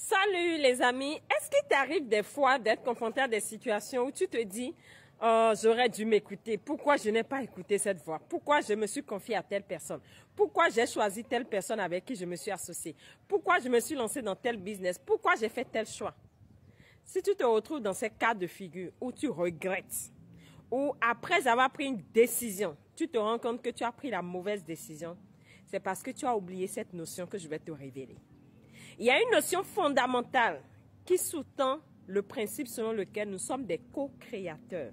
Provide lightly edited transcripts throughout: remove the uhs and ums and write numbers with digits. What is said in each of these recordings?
Salut les amis, est-ce qu'il t'arrive des fois d'être confronté à des situations où tu te dis « Oh, j'aurais dû m'écouter, pourquoi je n'ai pas écouté cette voix? Pourquoi je me suis confié à telle personne? Pourquoi j'ai choisi telle personne avec qui je me suis associé? Pourquoi je me suis lancé dans tel business? Pourquoi j'ai fait tel choix ?» Si tu te retrouves dans ces cas de figure où tu regrettes, ou après avoir pris une décision, tu te rends compte que tu as pris la mauvaise décision, c'est parce que tu as oublié cette notion que je vais te révéler. Il y a une notion fondamentale qui sous-tend le principe selon lequel nous sommes des co-créateurs.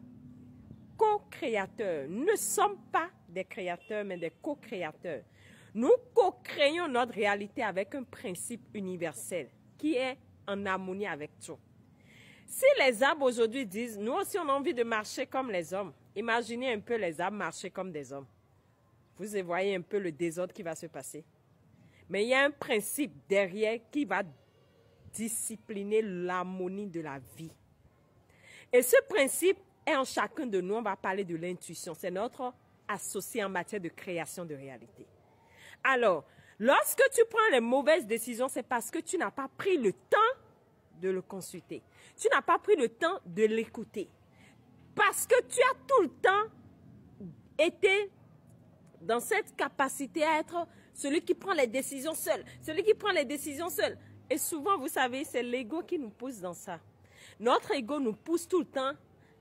Co-créateurs. Nous ne sommes pas des créateurs, mais des co-créateurs. Nous co-créons notre réalité avec un principe universel qui est en harmonie avec tout. Si les arbres aujourd'hui disent, nous aussi on a envie de marcher comme les hommes, imaginez un peu les arbres marcher comme des hommes. Vous voyez un peu le désordre qui va se passer. Mais il y a un principe derrière qui va discipliner l'harmonie de la vie. Et ce principe est en chacun de nous. On va parler de l'intuition. C'est notre associé en matière de création de réalité. Alors, lorsque tu prends les mauvaises décisions, c'est parce que tu n'as pas pris le temps de le consulter. Tu n'as pas pris le temps de l'écouter. Parce que tu as tout le temps été dans cette capacité à être celui qui prend les décisions seul, celui qui prend les décisions seul. Et souvent, vous savez, c'est l'ego qui nous pousse dans ça. Notre ego nous pousse tout le temps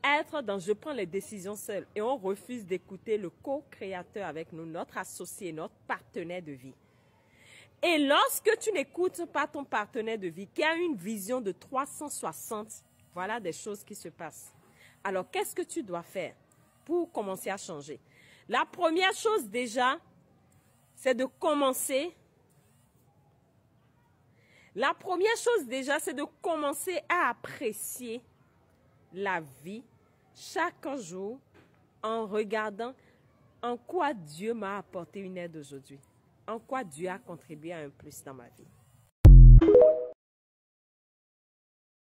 à être dans « je prends les décisions seul » et on refuse d'écouter le co-créateur avec nous, notre associé, notre partenaire de vie. Et lorsque tu n'écoutes pas ton partenaire de vie qui a une vision de 360, voilà des choses qui se passent. Alors, qu'est-ce que tu dois faire pour commencer à changer? La première chose déjà, c'est de commencer. La première chose déjà, c'est de commencer à apprécier la vie chaque jour en regardant en quoi Dieu m'a apporté une aide aujourd'hui. En quoi Dieu a contribué à un plus dans ma vie.